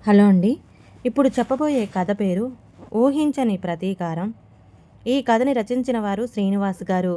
Hello అండి. ఇప్పుడు చెప్పబోయే కథ పేరు 'ఊహించని ప్రతీకారం'. ఈ కథని రచించిన వారు శ్రీనివాస్ గారు.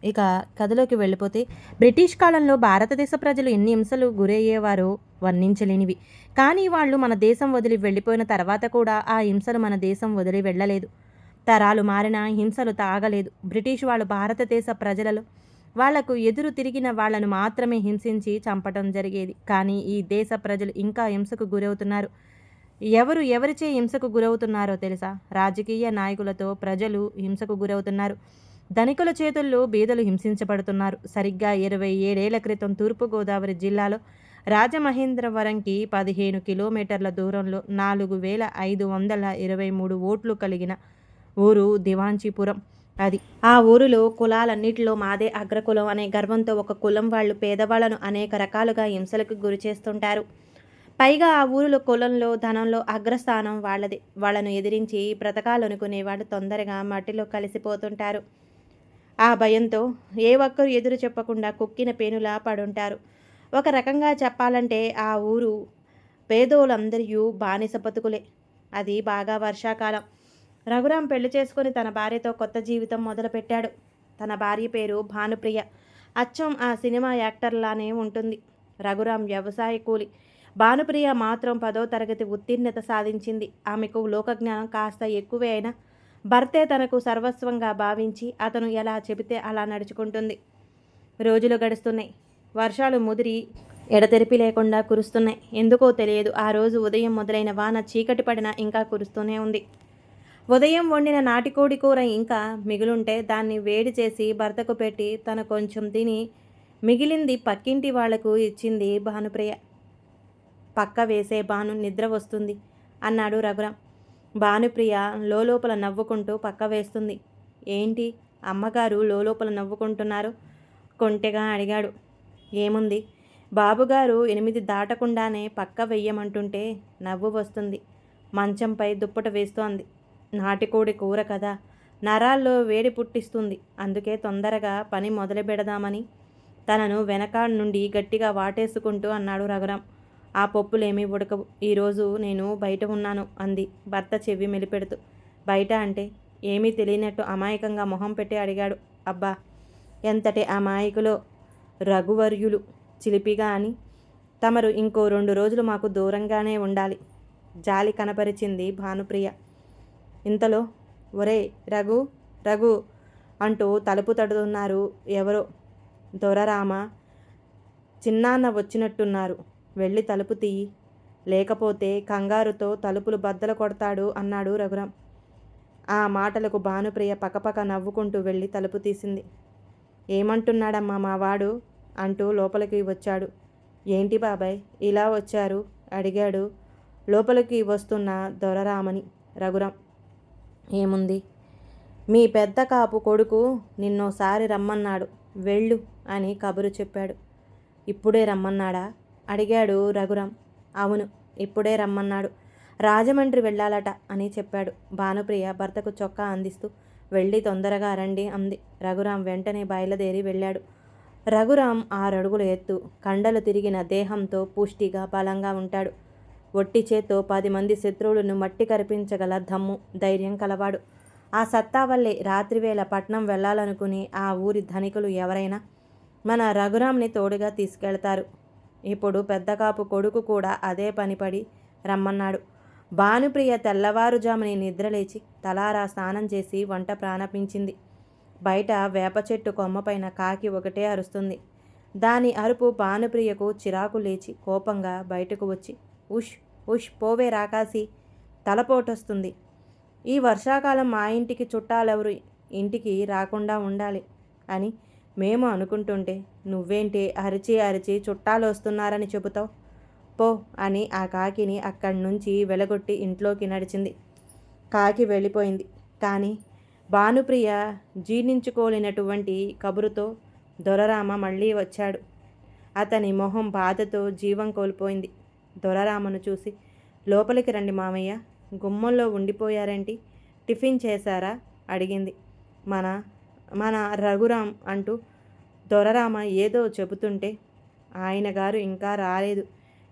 ఇక కథలోకి వెళ్ళిపోతే, బ్రిటిష్ కాలంలో భారతదేశ ప్రజలు ఎన్ని హింసలు గురయ్యేవారో వర్ణించలేనివి. కానీ వాళ్ళు మన దేశం వదిలి వెళ్ళిపోయిన తర్వాత కూడా ఆ హింసలు మన దేశం వదిలి వెళ్ళలేదు. తరాలు మారినా హింసలు తాగలేదు. బ్రిటిష్ వాళ్ళు భారతదేశ ప్రజలలో వాళ్లకు ఎదురు తిరిగిన వాళ్ళను మాత్రమే హింసించి చంపటం జరిగేది. కానీ ఈ దేశ ప్రజలు ఇంకా హింసకు గురవుతున్నారు. ఎవరిచే హింసకు గురవుతున్నారో తెలుసా? రాజకీయ నాయకులతో ప్రజలు హింసకు గురవుతున్నారు. ధనికుల చేతుల్లో బీదలు హింసించబడుతున్నారు. సరిగ్గా 27 ఏళ్ల క్రితం తూర్పుగోదావరి జిల్లాలో రాజమహేంద్రవరంకి 15 కిలోమీటర్ల దూరంలో 4523 ఓట్లు కలిగిన ఊరు దివాంచీపురం. అది ఆ ఊరిలో కులాలన్నిటిలో మాదే అగ్రకులం అనే గర్వంతో ఒక కులం వాళ్ళు పేదవాళ్లను అనేక రకాలుగా హింసలకు గురి చేస్తుంటారు. పైగా ఆ ఊరిలో కులంలో ధనంలో అగ్రస్థానం వాళ్ళది. వాళ్ళను ఎదిరించి బ్రతకాలనుకునేవాడు తొందరగా మట్టిలో కలిసిపోతుంటారు. ఆ భయంతో ఏ ఒక్కరు ఎదురు చెప్పకుండా కుక్కిన పేనులా పడుంటారు. ఒక రకంగా చెప్పాలంటే ఆ ఊరు పేదోళ్ళందరూ బానిస బతుకులే. అది బాగా వర్షాకాలం. రఘురాం పెళ్లి చేసుకుని తన భార్యతో కొత్త జీవితం మొదలుపెట్టాడు. తన భార్య పేరు భానుప్రియ. అచ్చం ఆ సినిమా యాక్టర్లానే ఉంటుంది. రఘురాం వ్యవసాయ కూలి. భానుప్రియ మాత్రం 10వ తరగతి ఉత్తీర్ణత సాధించింది. ఆమెకు లోకజ్ఞానం కాస్త ఎక్కువే అయినా భర్తే తనకు సర్వస్వంగా భావించి అతను ఎలా చెబితే అలా నడుచుకుంటుంది. రోజులు గడుస్తున్నాయి. వర్షాలు ముదిరి ఎడతెరిపి లేకుండా కురుస్తున్నాయి. ఎందుకో తెలియదు, ఆ రోజు ఉదయం మొదలైన వాన చీకటి పడినా ఇంకా కురుస్తూనే ఉంది. ఉదయం వండిన నాటికోడి కూర ఇంకా మిగులుంటే దాన్ని వేడి చేసి భర్తకు పెట్టి తన కొంచెం తిని మిగిలింది పక్కింటి వాళ్లకు ఇచ్చింది భానుప్రియ. పక్క వేసే భాను, నిద్ర వస్తుంది అన్నాడు రఘురాం. భానుప్రియ లోపల నవ్వుకుంటూ పక్క వేస్తుంది. ఏంటి అమ్మగారు లోపల నవ్వుకుంటున్నారు? కొంటెగా అడిగాడు. ఏముంది, బాబుగారు 8 దాటకుండానే పక్క వెయ్యమంటుంటే నవ్వు వస్తుంది. మంచంపై దుప్పట వేస్తోంది. నాటికోడి కూర కదా, నరాల్లో వేడి పుట్టిస్తుంది. అందుకే తొందరగా పని మొదలు పెడదామని తనను వెనకాడ నుండి గట్టిగా వాటేసుకుంటూ అన్నాడు రఘురాం. ఆ పప్పులేమీ ఉడకవు. ఈరోజు నేను బయట ఉన్నాను అంది భర్త చెవి మెలిపెడుతూ. బయట అంటే? ఏమీ తెలియనట్టు అమాయకంగా మొహం పెట్టి అడిగాడు. అబ్బా, ఎంతటి అమాయకులో రఘువర్యులు చిలిపిగా అని. తమరు ఇంకో 2 రోజులు మాకు దూరంగానే ఉండాలి, జాలి కనపరిచింది భానుప్రియ. ఇంతలో ఒరే రఘు, రఘు అంటూ తలుపు తడుతున్నారు ఎవరో. దొరరామ చిన్నాన్న వచ్చినట్టున్నారు, వెళ్ళి తలుపు తీయి, లేకపోతే కంగారుతో తలుపులు బద్దలు కొడతాడు అన్నాడు రఘురాం. ఆ మాటలకు భానుప్రియ పకపక నవ్వుకుంటూ వెళ్ళి తలుపు తీసింది. ఏమంటున్నాడమ్మా మావాడు అంటూ లోపలికి వచ్చాడు. ఏంటి బాబాయ్ ఇలా వచ్చారు అడిగాడు లోపలికి వస్తున్న దొరరామని. రఘురాం, ఏముంది, మీ పెద్ద కాపు కొడుకు నిన్నోసారి రమ్మన్నాడు, వెళ్ళు అని కబురు చెప్పాడు. ఇప్పుడే రమ్మన్నాడా అడిగాడు రఘురాం. అవును, ఇప్పుడే రమ్మన్నాడు, రాజమండ్రి వెళ్ళాలట అని చెప్పాడు. భానుప్రియ భర్తకు చొక్కా అందిస్తూ వెళ్ళి తొందరగా రండి అంది. రఘురాం వెంటనే బయలుదేరి వెళ్ళాడు. రఘురాం 6 అడుగుల ఎత్తు, కండలు తిరిగిన దేహంతో పుష్టిగా బలంగా ఉంటాడు. ఒట్టి చేత్తో 10 మంది శత్రువులను మట్టి కరిపించగల దమ్ము, ధైర్యం కలవాడు. ఆ సత్తా వల్లే రాత్రివేళ పట్నం వెళ్ళాలనుకుని ఆ ఊరి ధనికులు ఎవరైనా మన రఘురాంని తోడుగా తీసుకెళ్తారు. ఇప్పుడు పెద్దకాపు కొడుకు కూడా అదే పనిపడి రమ్మన్నాడు. భానుప్రియ తెల్లవారుజాముని నిద్రలేచి తలారా స్నానం చేసి వంట ప్రారంభించింది. బయట వేప చెట్టు కొమ్మపైన కాకి ఒకటే అరుస్తుంది. దాని అరుపు భానుప్రియకు చిరాకు లేచి కోపంగా బయటకు వచ్చి, ఉష్ ఉష్ పోవే రాకాసి, తలపోటొస్తుంది. ఈ వర్షాకాలం మా ఇంటికి చుట్టాలెవరు ఇంటికి రాకుండా ఉండాలి అని మేము అనుకుంటుంటే నువ్వేంటి అరిచి అరిచి చుట్టాలు వస్తున్నారని చెబుతావు? పో అని ఆ కాకిని అక్కడి నుంచి వెలగొట్టి ఇంట్లోకి నడిచింది. కాకి వెళ్ళిపోయింది. కానీ భానుప్రియ జీర్ణించుకోలేనటువంటి కబురుతో దొరరామ మళ్ళీ వచ్చాడు. అతని మొహం బాధతో జీవం కోల్పోయింది. దొరరామను చూసి, లోపలికి రండి మామయ్య, గుమ్మంలో ఉండిపోయారేంటి, టిఫిన్ చేశారా అడిగింది. మన మన రఘురాం అంటూ దొరరామ ఏదో చెబుతుంటే, ఆయన గారు ఇంకా రాలేదు,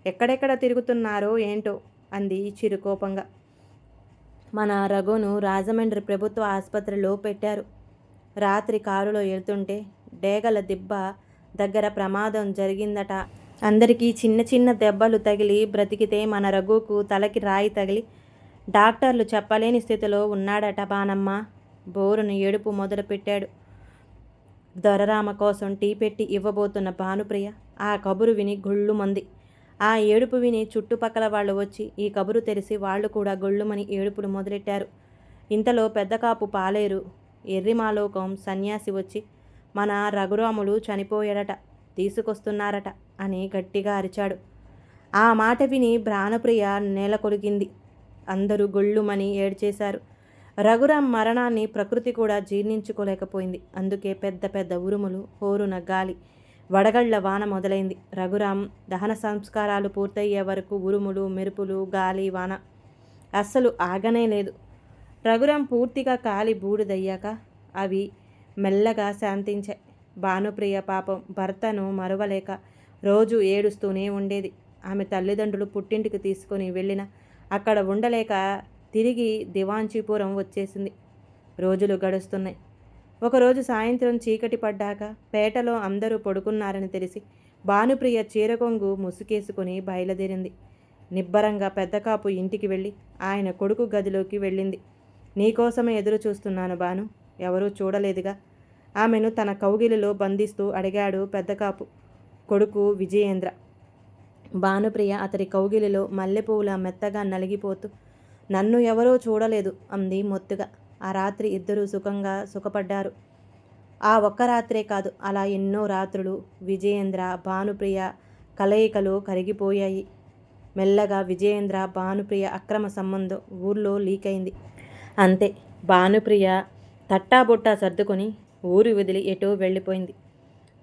ఎక్కడెక్కడ తిరుగుతున్నారో ఏంటో అంది చిరుకోపంగా. మన రఘును రాజమండ్రి ప్రభుత్వ ఆసుపత్రిలో పెట్టారు. రాత్రి కారులో వెళ్తుంటే డేగల దిబ్బ దగ్గర ప్రమాదం జరిగిందట. అందరికీ చిన్న చిన్న దెబ్బలు తగిలి బ్రతికితే మన రఘుకు తలకి రాయి తగిలి డాక్టర్లు చెప్పలేని స్థితిలో ఉన్నాడట బానమ్మ. బోరును ఏడుపు మొదలుపెట్టాడు. దొరరామ కోసం టీ పెట్టి ఇవ్వబోతున్న భానుప్రియ ఆ కబురు విని గొళ్ళుమంది. ఆ ఏడుపు విని చుట్టుపక్కల వాళ్ళు వచ్చి ఈ కబురు తెలిసి వాళ్ళు కూడా గొళ్ళుమని ఏడుపులు మొదలెట్టారు. ఇంతలో పెద్ద కాపు పాలేరు ఎర్రిమాలోకం సన్యాసి వచ్చి మన రఘురాములు చనిపోయాడట, తీసుకొస్తున్నారట అని గట్టిగా అరిచాడు. ఆ మాట విని భానుప్రియ నేల కొరిగింది. అందరూ గొళ్ళుమని ఏడ్చేశారు. రఘురాం మరణాన్ని ప్రకృతి కూడా జీర్ణించుకోలేకపోయింది. అందుకే పెద్ద పెద్ద ఉరుములు, హోరున గాలి, వడగళ్ల వాన మొదలైంది. రఘురాం దహన సంస్కారాలు పూర్తయ్యే వరకు ఉరుములు, మెరుపులు, గాలి, వాన అస్సలు ఆగనే లేదు. రఘురాం పూర్తిగా కాలి బూడిదయ్యాక అవి మెల్లగా శాంతించాయి. భానుప్రియ పాపం భర్తను మరువలేక రోజు ఏడుస్తూనే ఉండేది. ఆమె తల్లిదండ్రులు పుట్టింటికి తీసుకొని వెళ్ళిన అక్కడ ఉండలేక తిరిగి దివాంచీపురం వచ్చేసింది. రోజులు గడుస్తున్నాయి. ఒకరోజు సాయంత్రం చీకటి పడ్డాక పేటలో అందరూ పడుకున్నారని తెలిసి భానుప్రియ చీరకొంగు ముసుకేసుకుని బయలుదేరింది. నిబ్బరంగా పెద్దకాపు ఇంటికి వెళ్ళి ఆయన కొడుకు గదిలోకి వెళ్ళింది. నీకోసమే ఎదురు చూస్తున్నాను బాను, ఎవరూ చూడలేదుగా? ఆమెను తన కౌగిలిలో బంధిస్తూ అడిగాడు పెద్దకాపు కొడుకు విజయేంద్ర. భానుప్రియ అతడి కౌగిలిలో మల్లెపూల మెత్తగా నలిగిపోతూ నన్ను ఎవరో చూడలేదు అంది మొత్తుగా. ఆ రాత్రి ఇద్దరూ సుఖపడ్డారు. ఆ ఒక్క రాత్రే కాదు, అలా ఎన్నో రాత్రులు విజయేంద్ర భానుప్రియ కలయికలు కరిగిపోయాయి. మెల్లగా విజయేంద్ర భానుప్రియ అక్రమ సంబంధం ఊర్లో లీక్ అయింది. అంతే, భానుప్రియ తట్టాబుట్టా సర్దుకొని ఊరు వదిలి ఎటో వెళ్ళిపోయింది.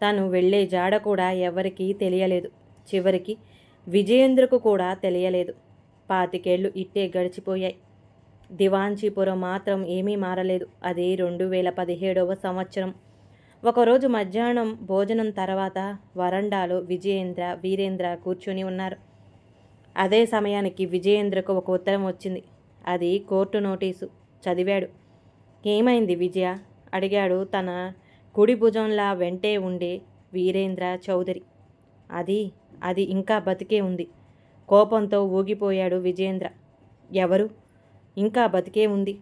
తను వెళ్ళే జాడ కూడా ఎవరికీ తెలియలేదు. చివరికి విజయేంద్రకు కూడా తెలియలేదు. 25 ఏళ్ళు ఇట్టే గడిచిపోయాయి. దివాంచీపురం మాత్రం ఏమీ మారలేదు. అది 2017వ సంవత్సరం. ఒకరోజు మధ్యాహ్నం భోజనం తర్వాత వరండాలో విజయేంద్ర, వీరేంద్ర కూర్చుని ఉన్నారు. అదే సమయానికి విజయేంద్రకు ఒక ఉత్తరం వచ్చింది. అది కోర్టు నోటీసు. చదివాడు. ఏమైంది విజయ? అడిగాడు తన కుడి భుజంలా వెంటే ఉండే వీరేంద్ర చౌదరి. అది ఇంకా బతికే ఉంది. కోపంతో ఊగిపోయాడు విజయేంద్ర. ఎవరు ఇంకా బతికే ఉంది?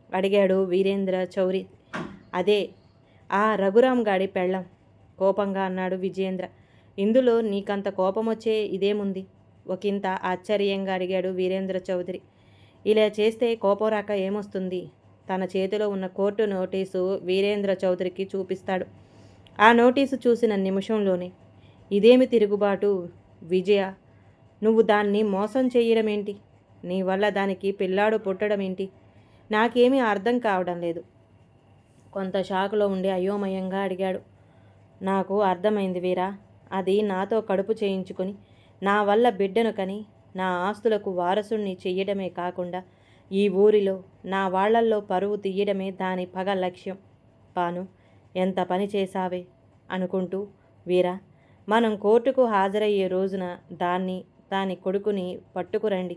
అడిగాడు వీరేంద్ర చౌదరి. అదే ఆ రఘురాం గాడి పెళ్ళం, కోపంగా అన్నాడు విజయేంద్ర. ఇందులో నీకంత కోపమొచ్చే ఇదేముంది? ఒకంత ఆశ్చర్యంగా అడిగాడు వీరేంద్ర చౌదరి. ఇలా చేస్తే కోపం రాక ఏమొస్తుంది? తన చేతిలో ఉన్న కోర్టు నోటీసు వీరేంద్ర చౌదరికి చూపిస్తాడు. ఆ నోటీసు చూసిన నిమిషంలోనే ఇదేమి తిరుగుబాటు విజయ, నువ్వు దాన్ని మోసం చేయడమేంటి? నీ వల్ల దానికి పిల్లాడు పుట్టడమేంటి? నాకేమీ అర్థం కావడం లేదు. కొంత షాకులో ఉండి అయోమయంగా అడిగాడు. నాకు అర్థమైంది వీరా. అది నాతో కడుపు చేయించుకొని నా వల్ల బిడ్డను కని నా ఆస్తులకు వారసుణ్ణి చెయ్యడమే కాకుండా ఈ ఊరిలో నా వాళ్లల్లో పరువు తీయడమే దాని పగ లక్ష్యం. పాను, ఎంత పని చేశావే అనుకుంటూ వీరా, మనం కోర్టుకు హాజరయ్యే రోజున దాని కొడుకుని పట్టుకురండి.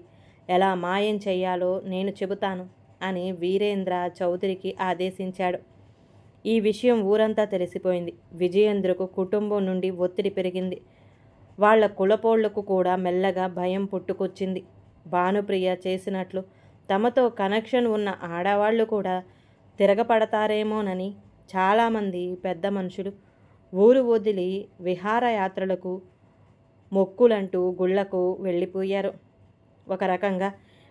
ఎలా మాయం చెయ్యాలో నేను చెబుతాను అని వీరేంద్ర చౌదరికి ఆదేశించాడు. ఈ విషయం ఊరంతా తెలిసిపోయింది. విజయేంద్రకు కుటుంబం నుండి ఒత్తిడి పెరిగింది. వాళ్ల కులపోళ్లకు కూడా మెల్లగా భయం పుట్టుకొచ్చింది. భానుప్రియ చేసినట్లు తమతో కనెక్షన్ ఉన్న ఆడవాళ్లు కూడా తిరగపడతారేమోనని చాలామంది పెద్ద మనుషులు ఊరు వదిలి విహారయాత్రలకు, మొక్కులంటూ గుళ్లకు వెళ్ళిపోయారు. ఒక రకంగా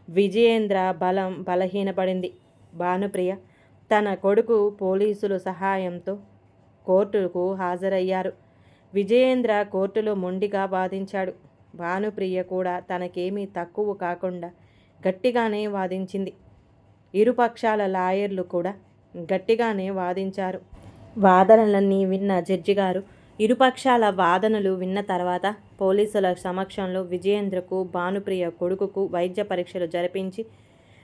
విజయేంద్ర బలహీనపడింది. భానుప్రియ తన కొడుకు పోలీసుల సహాయంతో కోర్టుకు హాజరయ్యారు. విజయేంద్ర కోర్టులో మొండిగా వాదించాడు. భానుప్రియ కూడా తనకేమీ తక్కువ కాకుండా గట్టిగానే వాదించింది. ఇరుపక్షాల లాయర్లు కూడా గట్టిగానే వాదించారు. వాదనలన్నీ విన్న జడ్జి గారు ఇరుపక్షాల వాదనలు విన్న తర్వాత పోలీసుల సమక్షంలో విజయేంద్రకు, భానుప్రియ కొడుకుకు వైద్య పరీక్షలు జరిపించి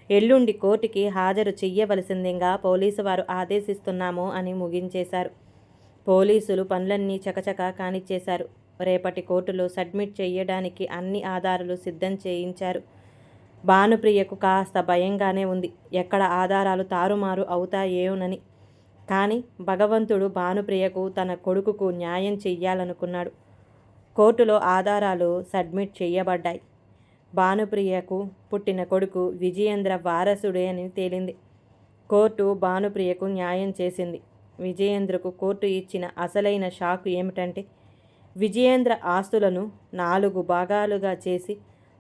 ఎల్లుండి కోర్టుకి హాజరు చెయ్యవలసిందిగా పోలీసు వారు ఆదేశిస్తున్నాము అని ముగించేశారు. పోలీసులు పనులన్నీ చకచకా కానిచ్చేశారు. రేపటి కోర్టులో సబ్మిట్ చేయడానికి అన్ని ఆధారాలు సిద్ధం చేయించారు. భానుప్రియకు కాస్త భయంగానే ఉంది. ఎక్కడ ఆధారాలు తారుమారు అవుతాయేమోనని. కానీ భగవంతుడు భానుప్రియకు తన కొడుకుకు న్యాయం చెయ్యాలనుకున్నాడు. కోర్టులో ఆధారాలు సబ్మిట్ చేయబడ్డాయి. భానుప్రియకు పుట్టిన కొడుకు విజయేంద్ర వారసుడే అని తేలింది. కోర్టు భానుప్రియకు న్యాయం చేసింది. విజయేంద్రకు కోర్టు ఇచ్చిన అసలైన షాక్ ఏమిటంటే విజయేంద్ర ఆస్తులను 4 భాగాలుగా చేసి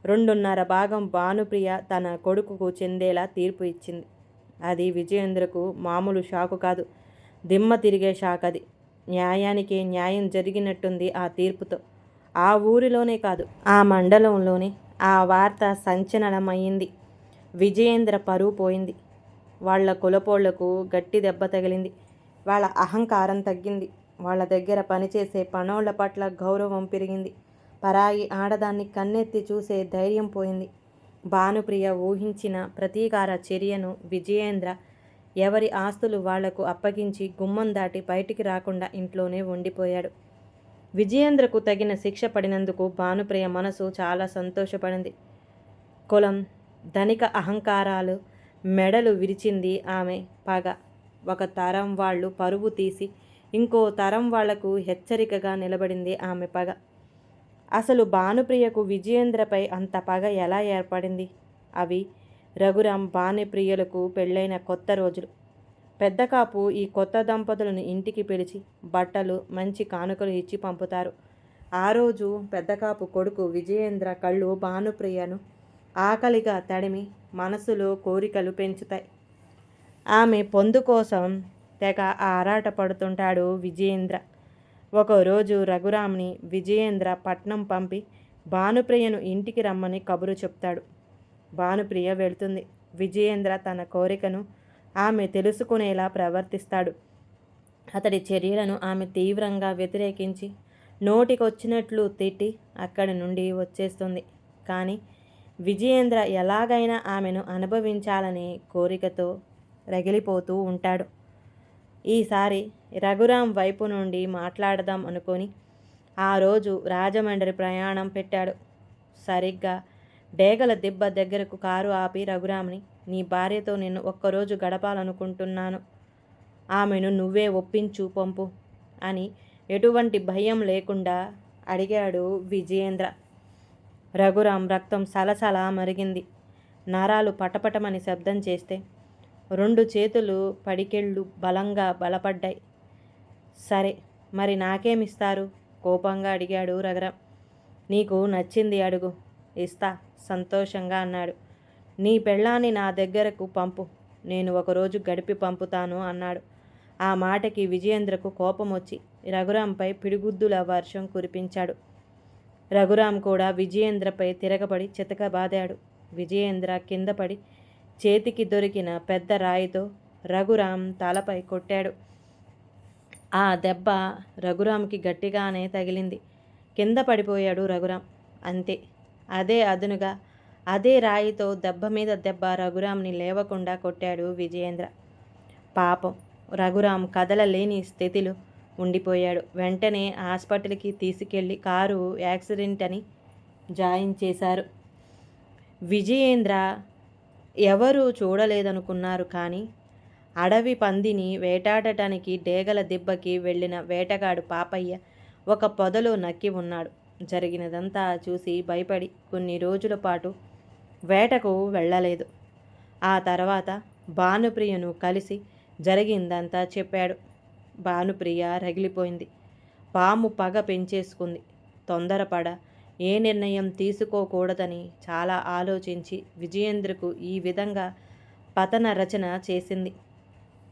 2.5 భాగం భానుప్రియ తన కొడుకుకు చెందేలా తీర్పు ఇచ్చింది. అది విజయేంద్రకు మామూలు షాకు కాదు, దిమ్మ తిరిగే షాక్ అది. న్యాయానికే న్యాయం జరిగినట్టుంది ఆ తీర్పుతో. ఆ ఊరిలోనే కాదు, ఆ మండలంలోనే ఆ వార్త సంచలనమైంది. విజయేంద్ర పరువు పోయింది. వాళ్ళ కులపోళ్లకు గట్టి దెబ్బ తగిలింది. వాళ్ళ అహంకారం తగ్గింది. వాళ్ళ దగ్గర పనిచేసే పనోళ్ల పట్ల గౌరవం పెరిగింది. పరాయి ఆడదాన్ని కన్నెత్తి చూసే ధైర్యం పోయింది. భానుప్రియ ఊహించిన ప్రతీకార చర్యను విజయేంద్ర ఎవరి ఆస్తులు వాళ్లకు అప్పగించి గుమ్మం దాటి బయటికి రాకుండా ఇంట్లోనే ఉండిపోయాడు. విజయేంద్రకు తగిన శిక్ష పడినందుకు భానుప్రియ మనసు చాలా సంతోషపడింది. కులం, ధనిక అహంకారాలు మెడలు విరిచింది ఆమె పగ. ఒక తరం వాళ్ళు పరువు తీసి ఇంకో తరం వాళ్లకు హెచ్చరికగా నిలబడింది ఆమె పగ. అసలు భానుప్రియకు విజయేంద్రపై అంత పగ ఎలా ఏర్పడింది? అవి రఘురాం భానుప్రియలకు పెళ్ళైన కొత్త రోజులు. పెద్దకాపు ఈ కొత్త దంపతులను ఇంటికి పిలిచి బట్టలు, మంచి కానుకలు ఇచ్చి పంపుతారు. ఆ రోజు పెద్దకాపు కొడుకు విజయేంద్ర కళ్ళు భానుప్రియను ఆకలిగా తడిమి మనసులో కోరికలు పెంచుతాయి. ఆమె పొందు కోసం తెగ ఆరాట పడుతుంటాడు విజయేంద్ర. ఒకరోజు రఘురాంని విజయేంద్ర పట్నం పంపి భానుప్రియను ఇంటికి రమ్మని కబురు చెప్తాడు. భానుప్రియ వెళ్తుంది. విజయేంద్ర తన కోరికను ఆమె తెలుసుకునేలా ప్రవర్తిస్తాడు. అతడి చర్యలను ఆమె తీవ్రంగా వ్యతిరేకించి నోటికొచ్చినట్లు తిట్టి అక్కడి నుండి వచ్చేస్తుంది. కానీ విజయేంద్ర ఎలాగైనా ఆమెను అనుభవించాలనే కోరికతో రగిలిపోతూ ఉంటాడు. ఈసారి రఘురాం వైపు నుండి మాట్లాడదాం అనుకొని ఆ రోజు రాజమండ్రి ప్రయాణం పెట్టాడు. సరిగ్గా డేగల దిబ్బ దగ్గరకు కారు ఆపి రఘురాంని, నీ భార్యతో నేను ఒక్కరోజు గడపాలనుకుంటున్నాను. ఆమెను నువ్వే ఒప్పించు పంపు అని ఎటువంటి భయం లేకుండా అడిగాడు విజయేంద్ర. రఘురాం రక్తం సలసల మరిగింది. నరాలు పటపటమని శబ్దం చేస్తే 2 చేతులు పడికెళ్ళు బలంగా బలపడ్డాయి. సరే, మరి నాకేమిస్తారు? కోపంగా అడిగాడు రఘురాం. నీకు నచ్చింది అడుగు, ఇస్తా సంతోషంగా అన్నాడు. నీ పెళ్ళాన్ని నా దగ్గరకు పంపు, నేను ఒకరోజు గడిపి పంపుతాను అన్నాడు. ఆ మాటకి విజయేంద్రకు కోపం వచ్చి రఘురాంపై పిడిగుద్దుల వర్షం కురిపించాడు. రఘురాం కూడా విజయేంద్రపై తిరగబడి చితకబాదాడు. విజయేంద్ర కింద పడి చేతికి దొరికిన పెద్ద రాయితో రఘురాం తలపై కొట్టాడు. ఆ దెబ్బ రఘురాంకి గట్టిగానే తగిలింది. కింద పడిపోయాడు రఘురాం. అంతే. అదే అదునుగా అదే రాయితో దెబ్బ మీద దెబ్బ రఘురాంని లేవకుండా కొట్టాడు విజయేంద్ర. పాపం రఘురాం కదలలేని స్థితిలో ఉండిపోయాడు. వెంటనే హాస్పిటల్కి తీసుకెళ్లి కారు యాక్సిడెంట్ అని జాయిన్ చేశారు. విజయేంద్ర ఎవరూ చూడలేదనుకున్నారు. కానీ అడవి పందిని వేటాడటానికి డేగల దిబ్బకి వెళ్ళిన వేటగాడు పాపయ్య ఒక పొదలో నక్కి ఉన్నాడు. జరిగినదంతా చూసి భయపడి కొన్ని రోజుల పాటు వేటకు వెళ్ళలేదు. ఆ తర్వాత భానుప్రియను కలిసి జరిగిందంతా చెప్పాడు. భానుప్రియ రగిలిపోయింది. పాము పగ పెంచేసుకుంది. తొందరపడ ఏ నిర్ణయం తీసుకోకూడదని చాలా ఆలోచించి విజయేంద్రకు ఈ విధంగా పతన రచన చేసింది.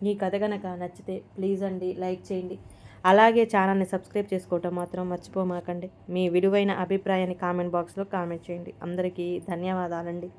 ఈ కథ కనుక నచ్చితే ప్లీజ్ అండి లైక్ చేయండి. అలాగే ఛానల్ని సబ్స్క్రైబ్ చేసుకోవటం మాత్రం మర్చిపోమాకండి. మీ విలువైన అభిప్రాయాన్ని కామెంట్ బాక్స్లో కామెంట్ చేయండి. అందరికీ ధన్యవాదాలండి.